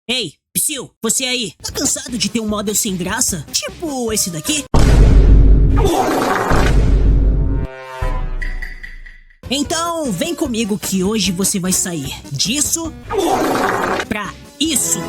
Ei, Psyu, você aí, tá cansado de ter um model sem graça? Tipo esse daqui? Então, vem comigo que hoje você vai sair disso pra isso.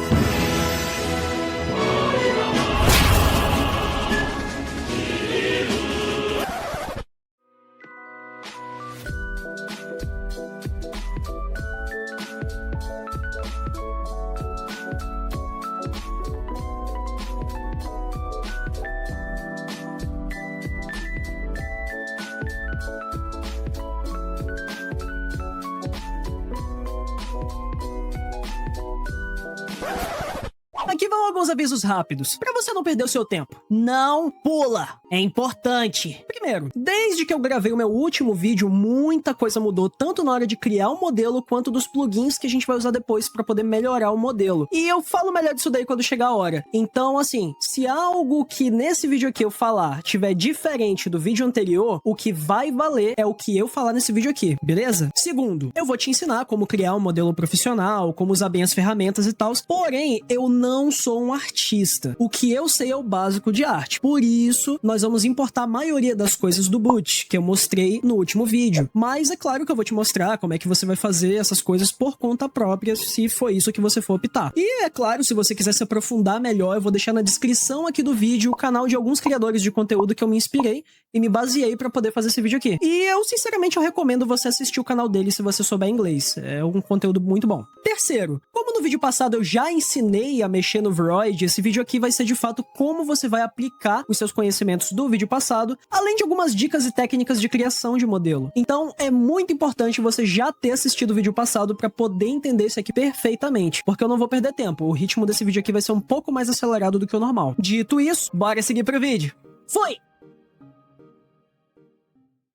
Aqui vão alguns avisos rápidos, pra você não perder o seu tempo. Não pula, é importante. Primeiro, desde que eu gravei o meu último vídeo, muita coisa mudou, tanto na hora de criar um modelo, quanto dos plugins que a gente vai usar depois pra poder melhorar o modelo. E eu falo melhor disso daí quando chegar a hora. Então, assim, se algo que nesse vídeo aqui eu falar tiver diferente do vídeo anterior, o que vai valer é o que eu falar nesse vídeo aqui, beleza? Segundo, eu vou te ensinar como criar um modelo profissional, como usar bem as ferramentas e tal, porém, eu não sou um artista. O que eu sei é o básico de arte. Por isso, nós vamos importar a maioria das coisas do boot, que eu mostrei no último vídeo. Mas é claro que eu vou te mostrar como é que você vai fazer essas coisas por conta própria, se for isso que você for optar. E é claro, se você quiser se aprofundar melhor, eu vou deixar na descrição aqui do vídeo o canal de alguns criadores de conteúdo que eu me inspirei e me baseei pra poder fazer esse vídeo aqui. E eu, sinceramente, eu recomendo você assistir o canal dele se você souber inglês. É um conteúdo muito bom. Terceiro, como no vídeo passado eu já ensinei a mexer no Vroid, esse vídeo aqui vai ser de fato como você vai aplicar os seus conhecimentos do vídeo passado, além de algumas dicas e técnicas de criação de modelo. Então é muito importante você já ter assistido o vídeo passado para poder entender isso aqui perfeitamente, porque eu não vou perder tempo, o ritmo desse vídeo aqui vai ser um pouco mais acelerado do que o normal. Dito isso, bora seguir pro vídeo. Fui!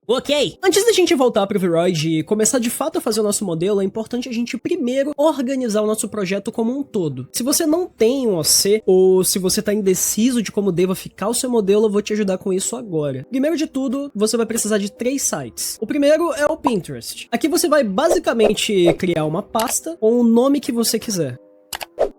Ok, antes da gente voltar pro Vroid e começar de fato a fazer o nosso modelo, é importante a gente primeiro organizar o nosso projeto como um todo. Se você não tem um OC, ou se você tá indeciso de como deva ficar o seu modelo, eu vou te ajudar com isso agora. Primeiro de tudo, você vai precisar de 3 sites. O primeiro é o Pinterest. Aqui você vai basicamente criar uma pasta com o nome que você quiser.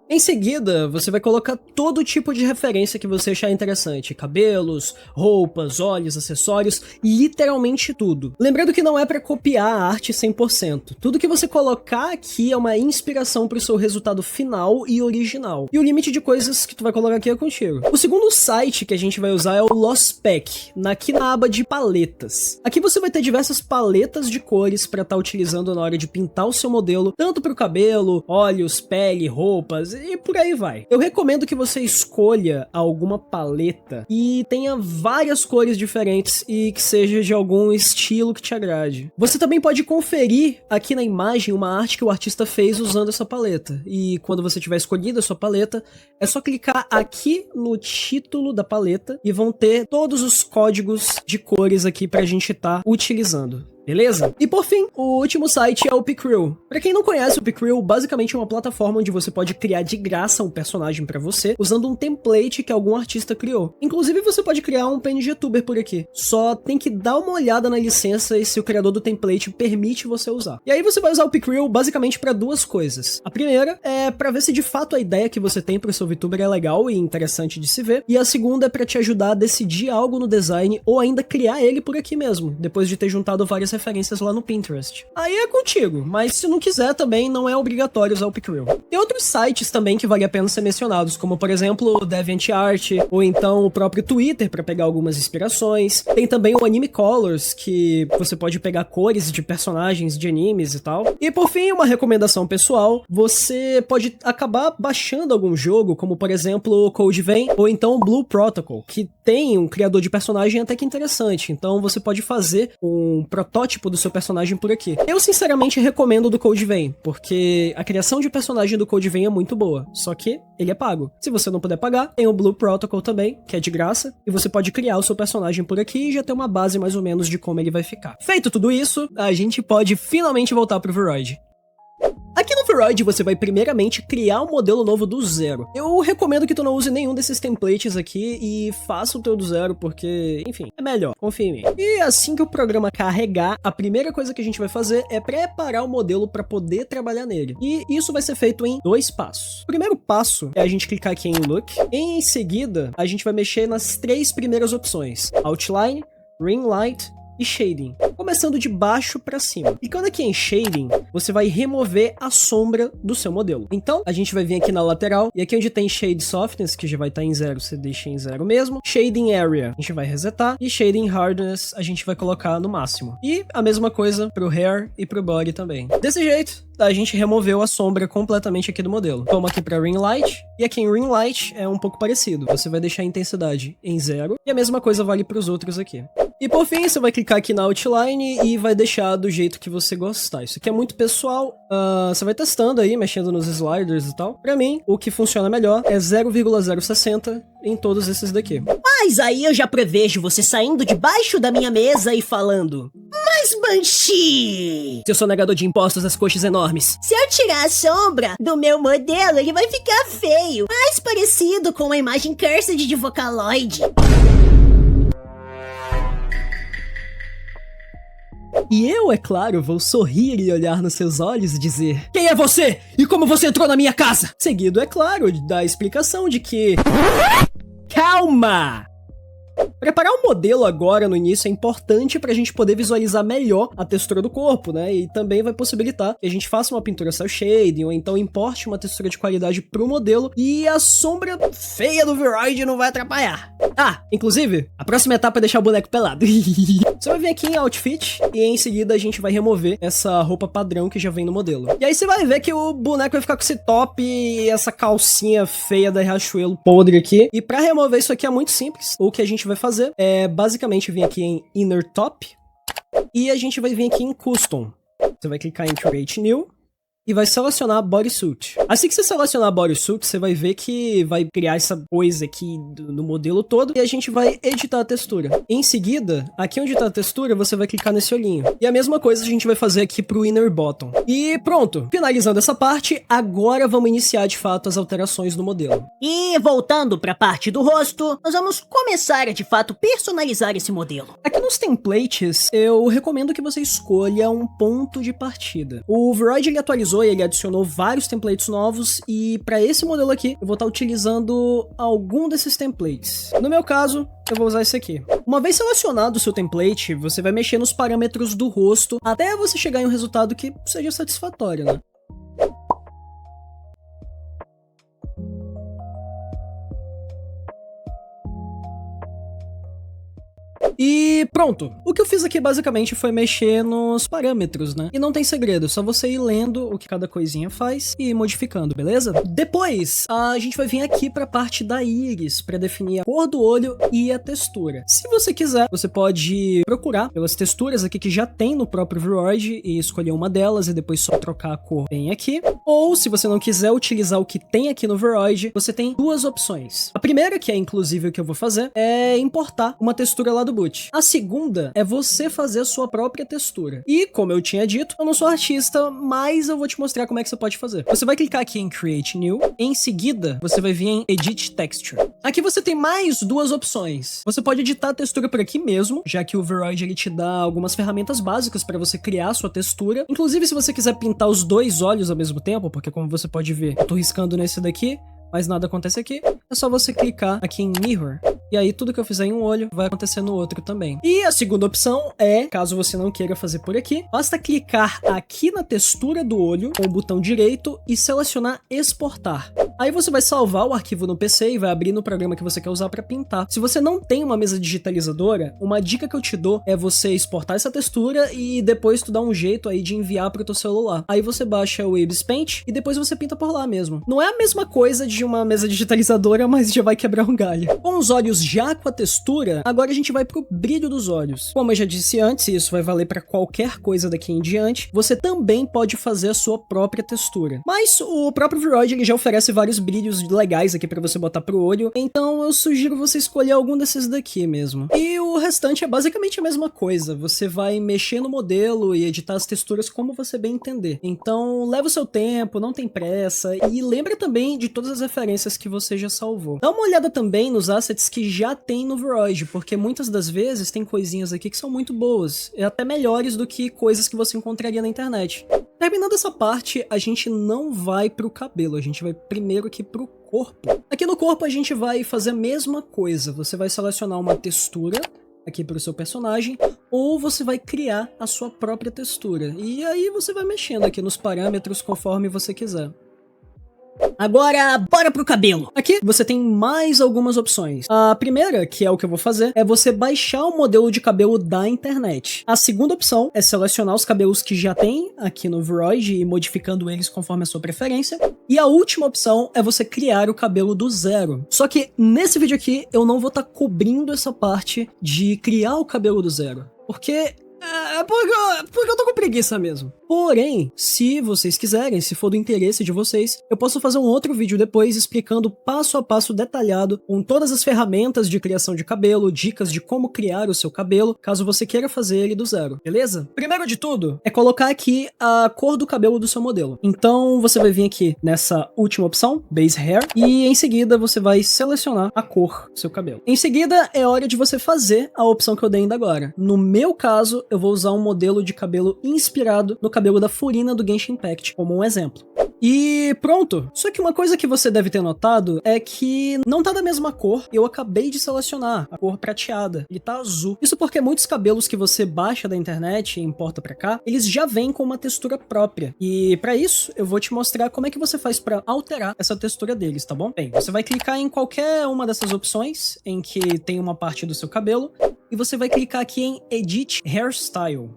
Em seguida, você vai colocar todo tipo de referência que você achar interessante. Cabelos, roupas, olhos, acessórios, literalmente tudo. Lembrando que não é para copiar a arte 100%. Tudo que você colocar aqui é uma inspiração para o seu resultado final e original. E o limite de coisas que tu vai colocar aqui é contigo. O segundo site que a gente vai usar é o Lostpack, aqui na aba de paletas. Aqui você vai ter diversas paletas de cores para estar utilizando na hora de pintar o seu modelo, tanto para o cabelo, olhos, pele, roupas, e por aí vai. Eu recomendo que você escolha alguma paleta e tenha várias cores diferentes e que seja de algum estilo que te agrade. Você também pode conferir aqui na imagem uma arte que o artista fez usando essa paleta. E quando você tiver escolhido a sua paleta, é só clicar aqui no título da paleta e vão ter todos os códigos de cores aqui pra gente estar utilizando. Beleza? E por fim, o último site é o Picrew. Pra quem não conhece, o Picrew basicamente é uma plataforma onde você pode criar de graça um personagem pra você, usando um template que algum artista criou. Inclusive, você pode criar um PNGtuber por aqui. Só tem que dar uma olhada na licença e se o criador do template permite você usar. E aí você vai usar o Picrew basicamente pra 2 coisas. A primeira é pra ver se de fato a ideia que você tem pro seu VTuber é legal e interessante de se ver. E a segunda é pra te ajudar a decidir algo no design ou ainda criar ele por aqui mesmo, depois de ter juntado várias referências lá no Pinterest. Aí é contigo, mas se não quiser também não é obrigatório usar o Picrew. Tem outros sites também que vale a pena ser mencionados, como por exemplo o DeviantArt, ou então o próprio Twitter para pegar algumas inspirações. Tem também o Anime Colors, que você pode pegar cores de personagens de animes e tal. E por fim, uma recomendação pessoal, você pode acabar baixando algum jogo, como por exemplo o Code Vein, ou então o Blue Protocol, que tem um criador de personagem até que interessante, então você pode fazer um protótipo do seu personagem por aqui. Eu sinceramente recomendo o do Code Vein, porque a criação de personagem do Code Vein é muito boa, só que ele é pago. Se você não puder pagar, tem o Blue Protocol também, que é de graça, e você pode criar o seu personagem por aqui e já ter uma base mais ou menos de como ele vai ficar. Feito tudo isso, a gente pode finalmente voltar pro Vroid. Aqui no Vroid você vai primeiramente criar um modelo novo do zero. Eu recomendo que tu não use nenhum desses templates aqui e faça o teu do zero, porque, enfim, é melhor, confia em mim. E assim que o programa carregar, a primeira coisa que a gente vai fazer é preparar o modelo para poder trabalhar nele. E isso vai ser feito em 2 passos. O primeiro passo é a gente clicar aqui em Look. Em seguida, a gente vai mexer nas 3 primeiras opções: Outline, Ring Light e Shading, começando de baixo para cima. Clicando aqui em Shading, você vai remover a sombra do seu modelo. Então, a gente vai vir aqui na lateral, e aqui onde tem Shade Softness, que já vai estar em 0, você deixa em 0 mesmo. Shading Area, a gente vai resetar, e Shading Hardness, a gente vai colocar no máximo. E a mesma coisa pro Hair e pro Body também. Desse jeito, a gente removeu a sombra completamente aqui do modelo. Vamos aqui para Ring Light, e aqui em Ring Light é um pouco parecido. Você vai deixar a intensidade em 0, e a mesma coisa vale para os outros aqui. E por fim, você vai clicar aqui na Outline e vai deixar do jeito que você gostar. Isso aqui é muito pessoal, você vai testando aí, mexendo nos sliders e tal. Pra mim, o que funciona melhor é 0,060 em todos esses daqui. Mas aí eu já prevejo você saindo debaixo da minha mesa e falando: Mas Banshee! Seu sonegador de impostos, as coxas enormes. Se eu tirar a sombra do meu modelo, ele vai ficar feio, mais parecido com uma imagem cursed de Vocaloid. E eu, é claro, vou sorrir e olhar nos seus olhos e dizer: quem é você? E como você entrou na minha casa? Seguido, é claro, da explicação de que... Calma! Preparar o modelo agora no início é importante pra gente poder visualizar melhor a textura do corpo, né? E também vai possibilitar que a gente faça uma pintura cel shading ou então importe uma textura de qualidade pro modelo e a sombra feia do Vroid não vai atrapalhar. Ah, inclusive, a próxima etapa é deixar o boneco pelado. Você vai vir aqui em Outfit e em seguida a gente vai remover essa roupa padrão que já vem no modelo. E aí você vai ver que o boneco vai ficar com esse top e essa calcinha feia da Riachuelo podre aqui. E pra remover isso aqui é muito simples. O que a gente vai fazer é basicamente vir aqui em Inner Top e a gente vai vir aqui em Custom. Você vai clicar em Create New e vai selecionar Bodysuit. Assim que você selecionar Bodysuit, você vai ver que vai criar essa coisa aqui no modelo todo e a gente vai editar a textura. Em seguida, aqui onde tá a textura, você vai clicar nesse olhinho. E a mesma coisa a gente vai fazer aqui pro Inner Bottom. E pronto! Finalizando essa parte, agora vamos iniciar de fato as alterações do modelo. E voltando pra parte do rosto, nós vamos começar a de fato personalizar esse modelo. Aqui nos templates, eu recomendo que você escolha um ponto de partida. O Vroid ele atualizou e ele adicionou vários templates novos e para esse modelo aqui eu vou estar utilizando algum desses templates. No meu caso, eu vou usar esse aqui. Uma vez selecionado o seu template, você vai mexer nos parâmetros do rosto até você chegar em um resultado que seja satisfatório, né? E pronto. O que eu fiz aqui basicamente foi mexer nos parâmetros, né? E não tem segredo, é só você ir lendo o que cada coisinha faz e ir modificando, beleza? Depois, a gente vai vir aqui pra parte da íris, pra definir a cor do olho e a textura. Se você quiser, você pode procurar pelas texturas aqui que já tem no próprio Vroid e escolher uma delas e depois só trocar a cor bem aqui. Ou, se você não quiser utilizar o que tem aqui no Vroid, você tem 2 opções. A primeira, que é inclusive o que eu vou fazer, é importar uma textura lá do boot. A segunda é você fazer a sua própria textura. E, como eu tinha dito, eu não sou artista, mas eu vou te mostrar como é que você pode fazer. Você vai clicar aqui em Create New, em seguida, você vai vir em Edit Texture. Aqui você tem mais 2 opções. Você pode editar a textura por aqui mesmo, já que o Vroid ele te dá algumas ferramentas básicas para você criar a sua textura. Inclusive, se você quiser pintar os 2 olhos ao mesmo tempo, porque como você pode ver, eu tô riscando nesse daqui, mas nada acontece aqui, é só você clicar aqui em Mirror, e aí tudo que eu fizer em um olho vai acontecer no outro também. E a segunda opção é, caso você não queira fazer por aqui, basta clicar aqui na textura do olho com o botão direito e selecionar exportar. Aí você vai salvar o arquivo no PC e vai abrir no programa que você quer usar para pintar. Se você não tem uma mesa digitalizadora, uma dica que eu te dou é você exportar essa textura e depois tu dá um jeito aí de enviar pro teu celular. Aí você baixa o Ibis Paint e depois você pinta por lá mesmo. Não é a mesma coisa de de uma mesa digitalizadora, mas já vai quebrar um galho. Com os olhos já com a textura, agora a gente vai pro brilho dos olhos. Como eu já disse antes, isso vai valer para qualquer coisa daqui em diante, você também pode fazer a sua própria textura. Mas o próprio Vroid ele já oferece vários brilhos legais aqui para você botar pro olho, então eu sugiro você escolher algum desses daqui mesmo. E o restante é basicamente a mesma coisa, você vai mexer no modelo e editar as texturas como você bem entender. Então leva o seu tempo, não tem pressa, e lembra também de todas as referências que você já salvou. Dá uma olhada também nos assets que já tem no Vroid, porque muitas das vezes tem coisinhas aqui que são muito boas, e até melhores do que coisas que você encontraria na internet. Terminando essa parte, a gente não vai pro cabelo, a gente vai primeiro aqui pro corpo. Aqui no corpo a gente vai fazer a mesma coisa, você vai selecionar uma textura aqui para o seu personagem, ou você vai criar a sua própria textura. E aí você vai mexendo aqui nos parâmetros conforme você quiser. Agora, bora pro cabelo. Aqui você tem mais algumas opções. A primeira, que é o que eu vou fazer, é você baixar o modelo de cabelo da internet. A segunda opção é selecionar os cabelos que já tem aqui no Vroid e modificando eles conforme a sua preferência. E a última opção é você criar o cabelo do zero. Só que nesse vídeo aqui eu não vou estar cobrindo essa parte de criar o cabelo do zero, porque eu tô com preguiça mesmo. Porém, se vocês quiserem, se for do interesse de vocês, eu posso fazer um outro vídeo depois explicando passo a passo detalhado com todas as ferramentas de criação de cabelo, dicas de como criar o seu cabelo, caso você queira fazer ele do zero, beleza? Primeiro de tudo, é colocar aqui a cor do cabelo do seu modelo. Então, você vai vir aqui nessa última opção, Base Hair, e em seguida você vai selecionar a cor do seu cabelo. Em seguida, é hora de você fazer a opção que eu dei ainda agora. No meu caso, eu vou usar um modelo de cabelo inspirado no cabelo da Furina do Genshin Impact, como um exemplo. E pronto. Só que uma coisa que você deve ter notado é que não tá da mesma cor. Eu acabei de selecionar a cor prateada. Ele tá azul. Isso porque muitos cabelos que você baixa da internet e importa pra cá, eles já vêm com uma textura própria. E pra isso, eu vou te mostrar como é que você faz pra alterar essa textura deles, tá bom? Bem, você vai clicar em qualquer uma dessas opções em que tem uma parte do seu cabelo e você vai clicar aqui em Edit Hairstyle.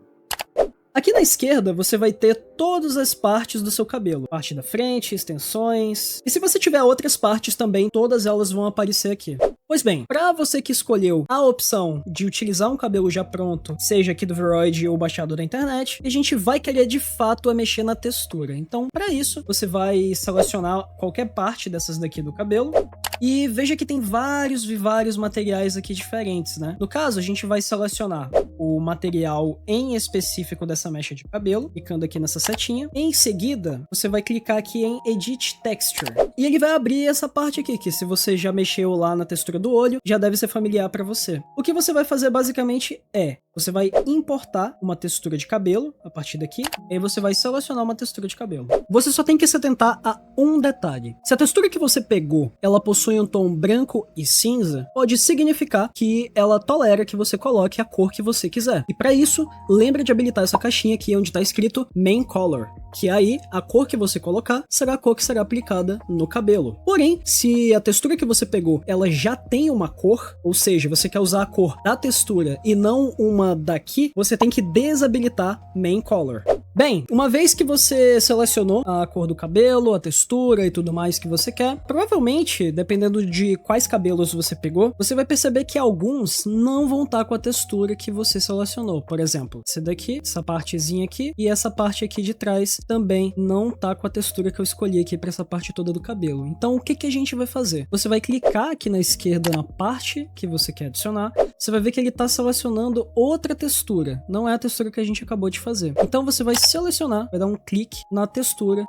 Aqui na esquerda você vai ter todas as partes do seu cabelo. Parte da frente, extensões. E se você tiver outras partes também, todas elas vão aparecer aqui. Pois bem, para você que escolheu a opção de utilizar um cabelo já pronto, seja aqui do Vroid ou baixado da internet, a gente vai querer de fato mexer na textura. Então, para isso, você vai selecionar qualquer parte dessas daqui do cabelo. E veja que tem vários materiais aqui diferentes, né? No caso, a gente vai selecionar o material em específico dessa mecha de cabelo, clicando aqui nessa setinha. Em seguida, você vai clicar aqui em Edit Texture. E ele vai abrir essa parte aqui, que se você já mexeu lá na textura do olho, já deve ser familiar para você. O que você vai fazer basicamente é, você vai importar uma textura de cabelo a partir daqui, e aí você vai selecionar uma textura de cabelo. Você só tem que se atentar a um detalhe. Se a textura que você pegou, ela possui um tom branco e cinza, pode significar que ela tolera que você coloque a cor que você quiser. E para isso, lembra de habilitar essa caixinha aqui onde está escrito Main Color, que aí a cor que você colocar será a cor que será aplicada no cabelo. Porém, se a textura que você pegou, ela já tem uma cor, ou seja, você quer usar a cor da textura e não uma daqui, você tem que desabilitar Main Color. Bem, uma vez que você selecionou a cor do cabelo, a textura e tudo mais que você quer, provavelmente, dependendo de quais cabelos você pegou, você vai perceber que alguns não vão estar com a textura que você selecionou. Por exemplo, esse daqui, essa partezinha aqui e essa parte aqui de trás também não tá com a textura que eu escolhi aqui para essa parte toda do cabelo. Então, o que que a gente vai fazer? Você vai clicar aqui na esquerda na parte que você quer adicionar, você vai ver que ele tá selecionando outra textura, não é a textura que a gente acabou de fazer. Então, você vai selecionar, vai dar um clique na textura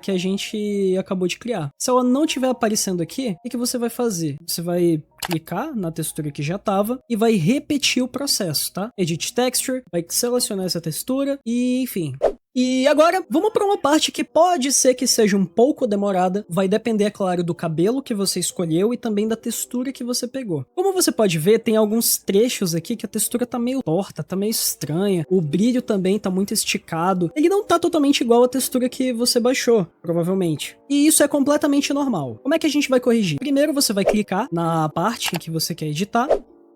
que a gente acabou de criar. Se ela não estiver aparecendo aqui, o que você vai fazer? Você vai clicar na textura que já estava e vai repetir o processo, tá? Edit Texture, vai selecionar essa textura e enfim. E agora, vamos para uma parte que pode ser que seja um pouco demorada, vai depender, é claro, do cabelo que você escolheu e também da textura que você pegou. Como você pode ver, tem alguns trechos aqui que a textura tá meio torta, tá meio estranha, o brilho também tá muito esticado, ele não tá totalmente igual à textura que você baixou, provavelmente. E isso é completamente normal. Como é que a gente vai corrigir? Primeiro você vai clicar na parte que você quer editar,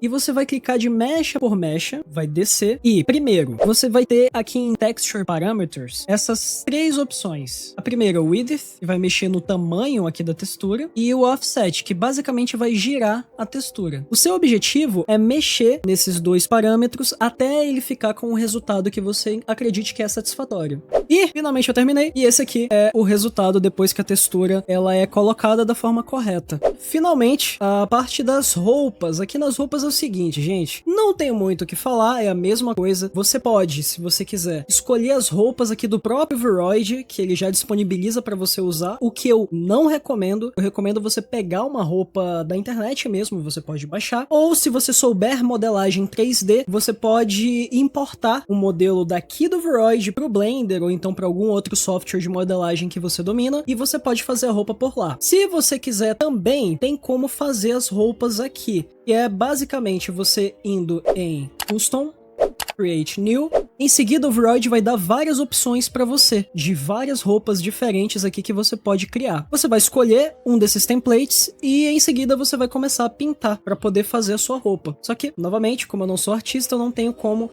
e você vai clicar de mecha por mecha, vai descer e, primeiro, você vai ter aqui em Texture Parameters essas três opções. A primeira é o Width, que vai mexer no tamanho aqui da textura, e o Offset, que basicamente vai girar a textura. O seu objetivo é mexer nesses dois parâmetros até ele ficar com o resultado que você acredite que é satisfatório. E, finalmente eu terminei, e esse aqui é o resultado depois que a textura ela é colocada da forma correta. Finalmente, a parte das roupas. Aqui nas roupas é o seguinte, gente, não tenho muito o que falar, é a mesma coisa. Você pode, se você quiser, escolher as roupas aqui do próprio Vroid, que ele já disponibiliza para você usar, o que eu não recomendo. Eu recomendo você pegar uma roupa da internet mesmo, você pode baixar, ou se você souber modelagem 3D, você pode importar um modelo daqui do Vroid pro Blender, ou então para algum outro software de modelagem que você domina, e você pode fazer a roupa por lá. Se você quiser também, tem como fazer as roupas aqui, que é basicamente você indo em Custom, Create New. Em seguida, o Vroid vai dar várias opções para você, de várias roupas diferentes aqui que você pode criar. Você vai escolher um desses templates e em seguida você vai começar a pintar para poder fazer a sua roupa. Só que, novamente, como eu não sou artista, eu não tenho como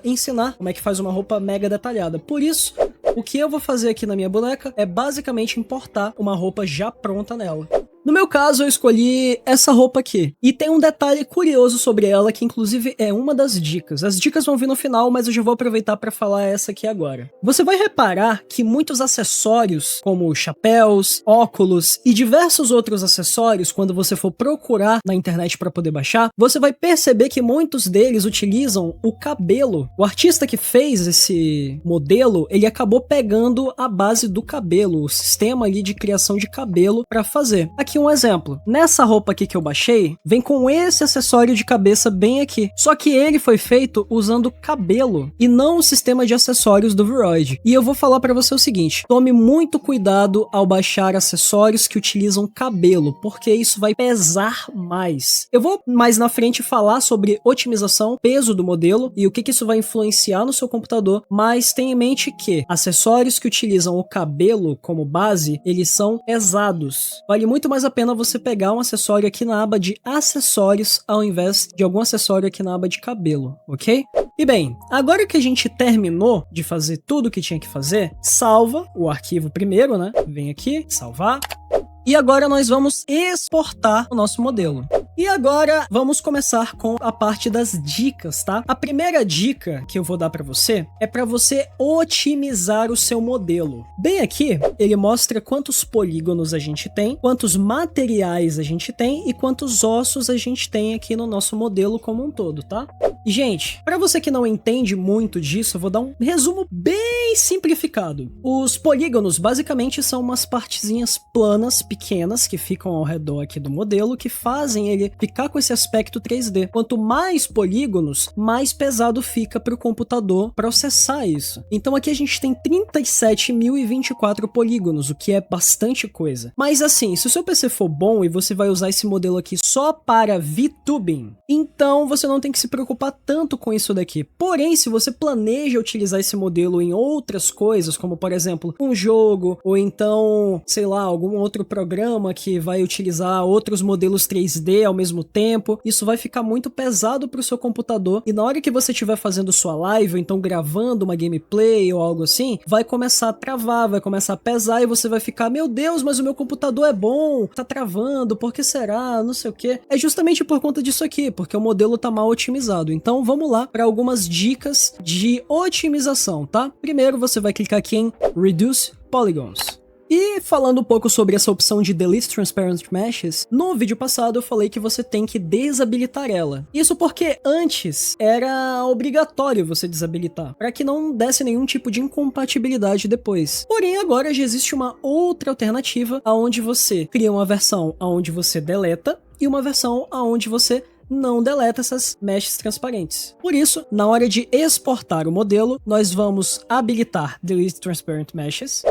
ensinar como é que faz uma roupa mega detalhada. Por isso, o que eu vou fazer aqui na minha boneca é basicamente importar uma roupa já pronta nela. No meu caso, eu escolhi essa roupa aqui. E tem um detalhe curioso sobre ela, que inclusive é uma das dicas. As dicas vão vir no final, mas eu já vou aproveitar para falar essa aqui agora. Você vai reparar que muitos acessórios, como chapéus, óculos e diversos outros acessórios, quando você for procurar na internet para poder baixar, você vai perceber que muitos deles utilizam o cabelo. O artista que fez esse modelo, ele acabou pegando a base do cabelo, o sistema ali de criação de cabelo para fazer. Aqui um exemplo. Nessa roupa aqui que eu baixei, vem com esse acessório de cabeça bem aqui. Só que ele foi feito usando cabelo e não o sistema de acessórios do Vroid. E eu vou falar pra você o seguinte, tome muito cuidado ao baixar acessórios que utilizam cabelo, porque isso vai pesar mais. Eu vou mais na frente falar sobre otimização, peso do modelo e o que isso vai influenciar no seu computador, mas tenha em mente que acessórios que utilizam o cabelo como base, eles são pesados. Vale muito mais a pena você pegar um acessório aqui na aba de acessórios ao invés de algum acessório aqui na aba de cabelo, ok? E bem, agora que a gente terminou de fazer tudo o que tinha que fazer, salva o arquivo primeiro, né? Vem aqui, salvar. E agora nós vamos exportar o nosso modelo. E agora vamos começar com a parte das dicas, tá? A primeira dica que eu vou dar para você é para você otimizar o seu modelo. Bem aqui, ele mostra quantos polígonos a gente tem, quantos materiais a gente tem e quantos ossos a gente tem aqui no nosso modelo como um todo, tá? E, gente, para você que não entende muito disso, eu vou dar um resumo bem simplificado. Os polígonos basicamente são umas partezinhas planas, pequenas, que ficam ao redor aqui do modelo, que fazem ele ficar com esse aspecto 3D. Quanto mais polígonos, mais pesado fica para o computador processar isso. Então aqui a gente tem 37.024 polígonos, o que é bastante coisa. Mas assim, se o seu PC for bom e você vai usar esse modelo aqui só para VTubing, então você não tem que se preocupar tanto com isso daqui. Porém, se você planeja utilizar esse modelo em outras coisas, como por exemplo, um jogo, ou então, sei lá, algum outro programa que vai utilizar outros modelos 3D ao mesmo tempo, isso vai ficar muito pesado para o seu computador, e na hora que você estiver fazendo sua live, ou então gravando uma gameplay ou algo assim, vai começar a travar, vai começar a pesar, e você vai ficar, meu Deus, mas o meu computador é bom, tá travando, por que será, não sei o que. É justamente por conta disso aqui, porque o modelo tá mal otimizado. Então vamos lá para algumas dicas de otimização, tá? Primeiro você vai clicar aqui em Reduce Polygons. E falando um pouco sobre essa opção de Delete Transparent Meshes, no vídeo passado eu falei que você tem que desabilitar ela. Isso porque antes era obrigatório você desabilitar, para que não desse nenhum tipo de incompatibilidade depois. Porém agora já existe uma outra alternativa, onde você cria uma versão onde você deleta e uma versão onde você não deleta essas meshes transparentes. Por isso, na hora de exportar o modelo, nós vamos habilitar Delete Transparent Meshes.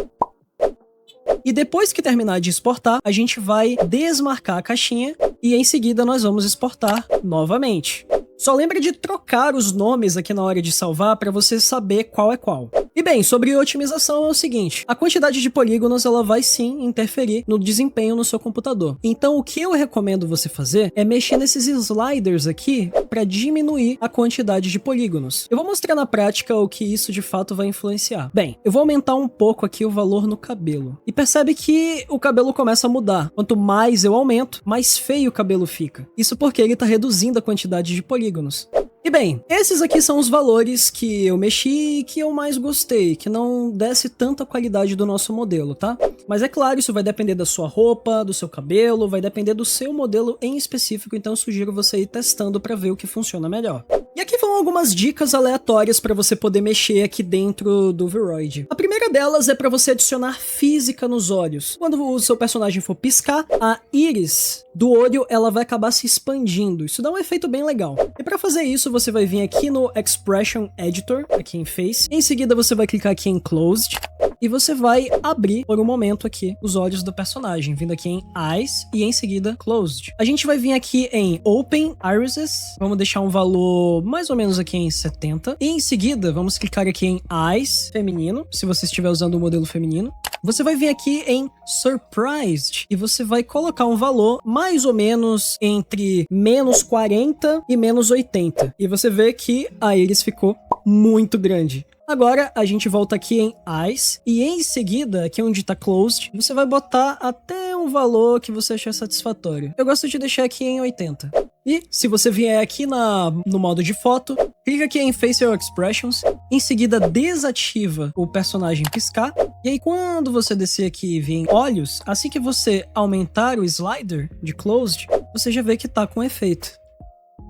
E depois que terminar de exportar, a gente vai desmarcar a caixinha e em seguida nós vamos exportar novamente. Só lembra de trocar os nomes aqui na hora de salvar para você saber qual é qual. E bem, sobre otimização é o seguinte, a quantidade de polígonos ela vai sim interferir no desempenho no seu computador. Então o que eu recomendo você fazer é mexer nesses sliders aqui para diminuir a quantidade de polígonos. Eu vou mostrar na prática o que isso de fato vai influenciar. Bem, eu vou aumentar um pouco aqui o valor no cabelo. E percebe que o cabelo começa a mudar. Quanto mais eu aumento, mais feio o cabelo fica. Isso porque ele está reduzindo a quantidade de polígonos. E bem, esses aqui são os valores que eu mexi e que eu mais gostei, que não desce tanta qualidade do nosso modelo, tá? Mas é claro, isso vai depender da sua roupa, do seu cabelo, vai depender do seu modelo em específico, então eu sugiro você ir testando para ver o que funciona melhor. E aqui vão algumas dicas aleatórias para você poder mexer aqui dentro do Vroid. A primeira delas é para você adicionar física nos olhos. Quando o seu personagem for piscar, a íris do olho ela vai acabar se expandindo. Isso dá um efeito bem legal. E para fazer isso, você vai vir aqui no Expression Editor, aqui em Face. Em seguida, você vai clicar aqui em Closed. E você vai abrir por um momento aqui os olhos do personagem, vindo aqui em Eyes e em seguida Closed. A gente vai vir aqui em Open Irises, vamos deixar um valor mais ou menos aqui em 70. E em seguida, vamos clicar aqui em Eyes feminino, se você estiver usando o modelo feminino. Você vai vir aqui em Surprised e você vai colocar um valor mais ou menos entre menos 40 e menos 80. E você vê que a íris ficou muito grande. Agora a gente volta aqui em Eyes e em seguida, aqui onde tá Closed, você vai botar até um valor que você achar satisfatório. Eu gosto de deixar aqui em 80. E se você vier aqui no modo de foto, clica aqui em Facial Expressions, em seguida desativa o personagem piscar, e aí quando você descer aqui e vir em olhos, assim que você aumentar o slider de Closed, você já vê que tá com efeito.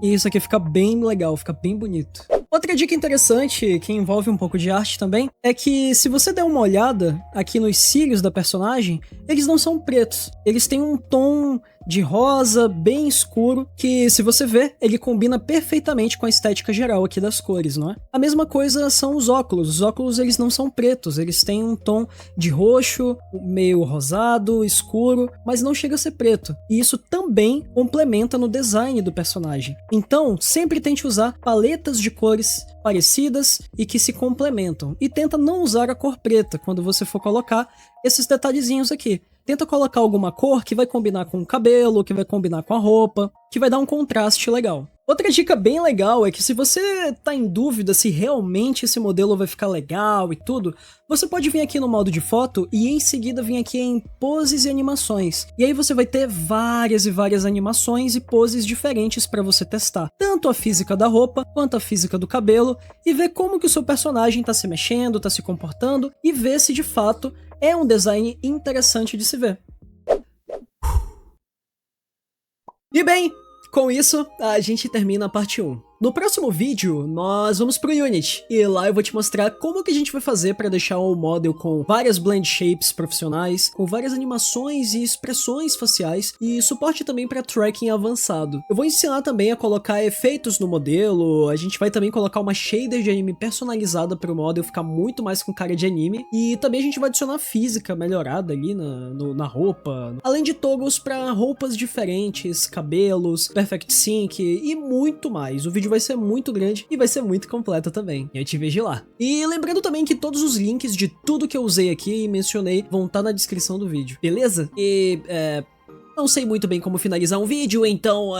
E isso aqui fica bem legal, fica bem bonito. Outra dica interessante, que envolve um pouco de arte também, é que se você der uma olhada aqui nos cílios da personagem, eles não são pretos. Eles têm um tom de rosa bem escuro, que se você ver, ele combina perfeitamente com a estética geral aqui das cores, não é? A mesma coisa são os óculos. Os óculos eles não são pretos, eles têm um tom de roxo, meio rosado, escuro, mas não chega a ser preto. E isso também complementa no design do personagem. Então, sempre tente usar paletas de cores parecidas e que se complementam. E tenta não usar a cor preta quando você for colocar esses detalhezinhos aqui. Tenta colocar alguma cor que vai combinar com o cabelo, que vai combinar com a roupa, que vai dar um contraste legal. Outra dica bem legal é que se você tá em dúvida se realmente esse modelo vai ficar legal e tudo, você pode vir aqui no modo de foto e em seguida vir aqui em poses e animações. E aí você vai ter várias e várias animações e poses diferentes para você testar. Tanto a física da roupa, quanto a física do cabelo, e ver como que o seu personagem tá se mexendo, tá se comportando, e ver se de fato é um design interessante de se ver. E bem, com isso, a gente termina a parte 1. No próximo vídeo, nós vamos pro Unity, e lá eu vou te mostrar como que a gente vai fazer para deixar o model com várias blend shapes profissionais, com várias animações e expressões faciais, e suporte também para tracking avançado. Eu vou ensinar também a colocar efeitos no modelo, a gente vai também colocar uma shader de anime personalizada para o model ficar muito mais com cara de anime, e também a gente vai adicionar física melhorada ali na roupa, além de toggles para roupas diferentes, cabelos, perfect sync e muito mais. O vídeo vai ser muito grande e vai ser muito completo também. Eu te vejo lá. E lembrando também que todos os links de tudo que eu usei aqui e mencionei vão estar na descrição do vídeo, beleza? E, não sei muito bem como finalizar um vídeo, então,